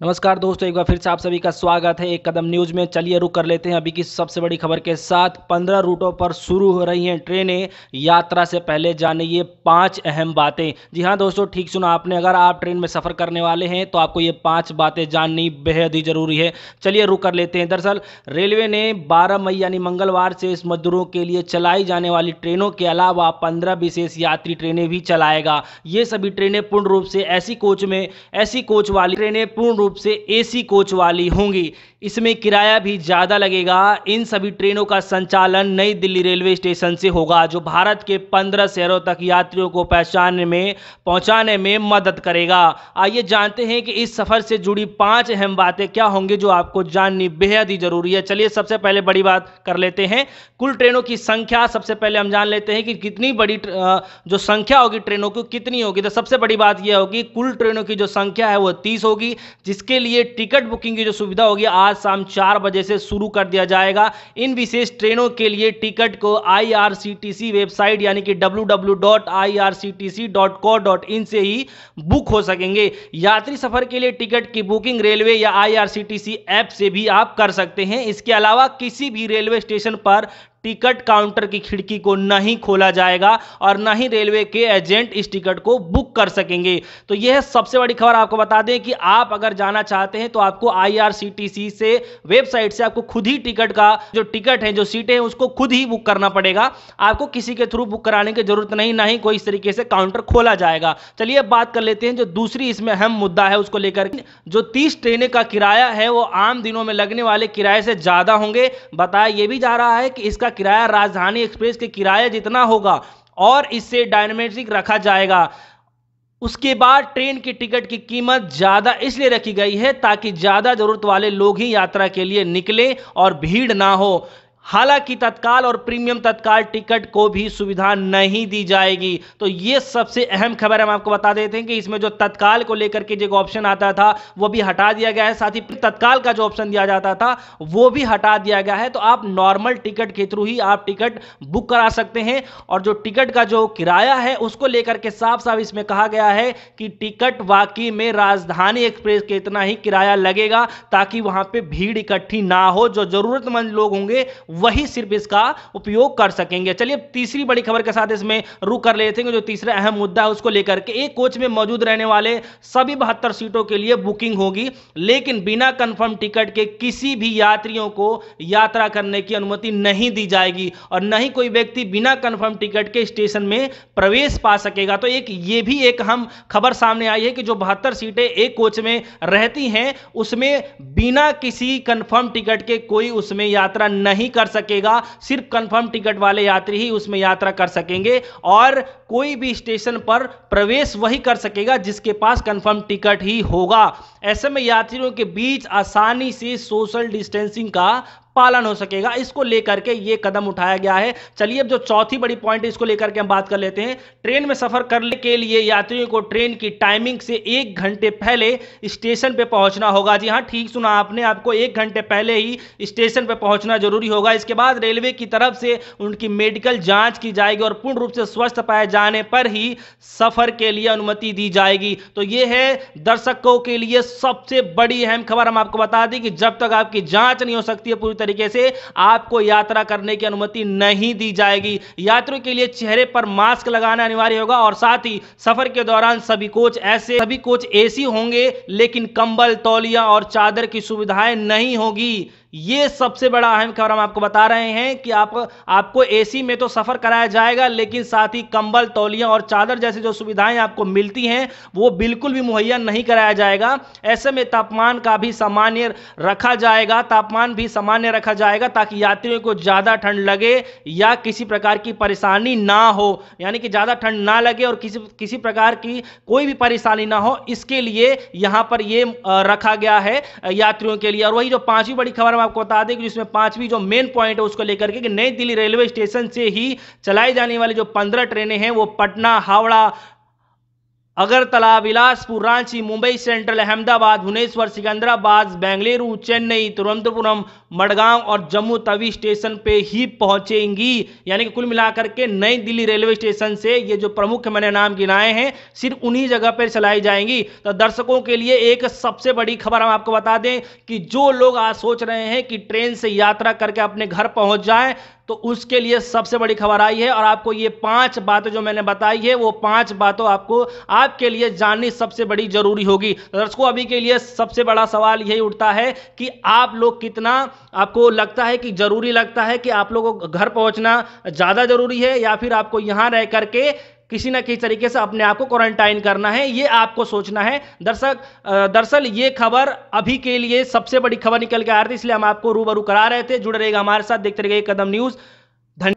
नमस्कार दोस्तों, एक बार फिर से आप सभी का स्वागत है एक कदम न्यूज़ में। चलिए रुक कर लेते हैं अभी की सबसे बड़ी खबर के साथ। 15 रूटों पर शुरू हो रही हैं ट्रेनें। यात्रा से पहले जानिए ये 5 अहम बातें। जी हाँ दोस्तों, ठीक सुना आपने। अगर आप ट्रेन में सफ़र करने वाले हैं तो आपको ये 5 बातें जाननी बेहद ही ज़रूरी है। चलिए रुक कर लेते हैं। दरअसल रेलवे ने 12 मई यानी मंगलवार से इस मजदूरों के लिए चलाई जाने वाली ट्रेनों के अलावा 15 विशेष यात्री ट्रेनें भी चलाएगा। ये सभी ट्रेनें पूर्ण रूप से ऐसी कोच वाली ट्रेनें पूर्ण रूप से एसी कोच वाली होंगी। इसमें किराया भी ज़्यादा लगेगा। इन सभी ट्रेनों का संचालन नई दिल्ली रेलवे स्टेशन से होगा, जो भारत के 15 शहरों तक यात्रियों को पहुंचाने में मदद करेगा। आइए जानते हैं कि इस सफ़र से जुड़ी 5 अहम बातें क्या होंगी जो आपको जाननी बेहद ही ज़रूरी है। चलिए सबसे पहले बड़ी बात कर लेते हैं, कुल ट्रेनों की संख्या। सबसे पहले हम जान लेते हैं कि कितनी बड़ी जो संख्या होगी ट्रेनों की कितनी होगी। तो सबसे बड़ी बात यह होगी, कुल ट्रेनों की जो संख्या है वो 30 होगी, जिसके लिए टिकट बुकिंग की जो सुविधा होगी आज शाम 4 बजे से शुरू कर दिया जाएगा। इन विशेष ट्रेनों के लिए टिकट को IRCTC वेबसाइट यानी कि www.irctc.co.in से ही बुक हो सकेंगे। यात्री सफर के लिए टिकट की बुकिंग रेलवे या IRCTC ऐप से भी आप कर सकते हैं। इसके अलावा किसी भी रेलवे स्टेशन पर टिकट काउंटर की खिड़की को नहीं खोला जाएगा और न ही रेलवे के एजेंट इस टिकट को बुक कर सकेंगे। तो यह सबसे बड़ी खबर। आपको बता दें कि आप अगर जाना चाहते हैं तो आपको IRCTC से वेबसाइट से आपको खुद ही टिकट का जो टिकट है, जो सीटें हैं, उसको खुद ही बुक करना पड़ेगा। आपको किसी के थ्रू बुक कराने की जरूरत नहीं, ना ही कोई इस तरीके से काउंटर खोला जाएगा। चलिए बात कर लेते हैं जो दूसरी इसमें अहम मुद्दा है उसको लेकर। जो 30 ट्रेनें का किराया है वो आम दिनों में लगने वाले किराए से ज्यादा होंगे। बताया यह भी जा रहा है कि इसका किराया राजधानी एक्सप्रेस के किराए जितना होगा और इससे डायनामिक रखा जाएगा। उसके बाद ट्रेन की टिकट की कीमत ज्यादा इसलिए रखी गई है ताकि ज्यादा जरूरत वाले लोग ही यात्रा के लिए निकले और भीड़ ना हो। हालांकि तत्काल और प्रीमियम तत्काल टिकट को भी सुविधा नहीं दी जाएगी। तो ये सबसे अहम खबर हम आपको बता देते हैं कि इसमें जो तत्काल को लेकर के जो ऑप्शन आता था वो भी हटा दिया गया है। साथ ही तत्काल का जो ऑप्शन दिया जाता था वो भी हटा दिया गया है। तो आप नॉर्मल टिकट के थ्रू ही आप टिकट बुक करा सकते हैं। और जो टिकट का जो किराया है उसको लेकर के साफ साफ इसमें कहा गया है कि टिकट वाकई में राजधानी एक्सप्रेस के इतना ही किराया लगेगा ताकि वहां पे भीड़ इकट्ठी ना हो। जो जरूरतमंद लोग होंगे वही सिर्फ इसका उपयोग कर सकेंगे। चलिए तीसरी बड़ी खबर के साथ इसमें रुक कर लेते हैं। जो तीसरा अहम मुद्दा है उसको लेकर के, एक कोच में मौजूद रहने वाले सभी 72 सीटों के लिए बुकिंग होगी, लेकिन बिना कंफर्म टिकट के किसी भी यात्रियों को यात्रा करने की अनुमति नहीं दी जाएगी और न ही कोई व्यक्ति बिना कंफर्म टिकट के स्टेशन में प्रवेश पा सकेगा। तो ये भी एक अहम खबर सामने आई है कि जो 72 सीटें एक कोच में रहती हैं उसमें बिना किसी कंफर्म टिकट के कोई उसमें यात्रा नहीं कर सकेगा। सिर्फ कंफर्म टिकट वाले यात्री ही उसमें यात्रा कर सकेंगे और कोई भी स्टेशन पर प्रवेश वही कर सकेगा जिसके पास कंफर्म टिकट ही होगा। ऐसे में यात्रियों के बीच आसानी से सोशल डिस्टेंसिंग का पालन हो सकेगा। इसको लेकर के ये कदम उठाया गया है। चलिए अब जो चौथी बड़ी पॉइंट है इसको लेकर के हम बात कर लेते हैं। ट्रेन में सफर करने के लिए यात्रियों को ट्रेन की टाइमिंग से 1 घंटे पहले स्टेशन पे पहुंचना होगा। जी हां, ठीक सुना आपने, आपको 1 घंटे पहले ही स्टेशन पे पहुंचना जरूरी होगा। इसके बाद रेलवे की तरफ से उनकी मेडिकल जांच की जाएगी और पूर्ण रूप से स्वस्थ पाए जाने पर ही सफर के लिए अनुमति दी जाएगी। तो यह है दर्शकों के लिए सबसे बड़ी अहम खबर। हम आपको बता दें कि जब तक आपकी जांच नहीं हो सकती है पूरी तरीके से, आपको यात्रा करने की अनुमति नहीं दी जाएगी। यात्रियों के लिए चेहरे पर मास्क लगाना अनिवार्य होगा और साथ ही सफर के दौरान सभी कोच एसी होंगे, लेकिन कंबल, तौलिया और चादर की सुविधाएं नहीं होगी। ये सबसे बड़ा अहम खबर हम आपको बता रहे हैं कि आपको एसी में तो सफर कराया जाएगा, लेकिन साथ ही कंबल, तौलिया और चादर जैसी जो सुविधाएं आपको मिलती हैं वो बिल्कुल भी मुहैया नहीं कराया जाएगा। ऐसे में तापमान भी सामान्य रखा जाएगा ताकि यात्रियों को ज्यादा ठंड लगे या किसी प्रकार की परेशानी ना हो, यानी कि ज्यादा ठंड ना लगे और किसी प्रकार की कोई भी परेशानी ना हो, इसके लिए यहां पर ये रखा गया है यात्रियों के लिए। और वही जो पांचवी बड़ी खबर आपको बता दें कि जिसमें पांचवी जो मेन पॉइंट है उसको लेकर के कि नई दिल्ली रेलवे स्टेशन से ही चलाई जाने वाली जो 15 ट्रेनें हैं वो पटना, हावड़ा, अगरतला, बिलासपुर, रांची, मुंबई सेंट्रल, अहमदाबाद, भुवनेश्वर, सिकंदराबाद, बेंगलुरु, चेन्नई, तिरुवनंतपुरम, मडगांव और जम्मू तवी स्टेशन पे ही पहुंचेंगी। यानी कि कुल मिलाकर के नई दिल्ली रेलवे स्टेशन से ये जो प्रमुख मैंने नाम गिनाए हैं सिर्फ उन्हीं जगह पर चलाई जाएंगी। तो दर्शकों के लिए एक सबसे बड़ी खबर हम आपको बता दें कि जो लोग आज सोच रहे हैं कि ट्रेन से यात्रा करके अपने घर पहुंच जाएं, तो उसके लिए सबसे बड़ी खबर आई है और आपको ये 5 बातें जो मैंने बताई है वो 5 बातों आपके लिए जाननी सबसे बड़ी जरूरी होगी। दर्शकों, अभी के लिए सबसे बड़ा सवाल यही उठता है कि आप लोग कितना आपको लगता है कि जरूरी लगता है कि आप लोगों को घर पहुंचना ज्यादा जरूरी है या फिर आपको यहां रह करके किसी ना किसी तरीके से अपने आप को क्वारंटाइन करना है, ये आपको सोचना है। दरअसल ये खबर अभी के लिए सबसे बड़ी खबर निकल के आ रही थी, इसलिए हम आपको रूबरू करा रहे थे। जुड़े रहेगा हमारे साथ, देखते रहिए कदम न्यूज। धन्यवाद।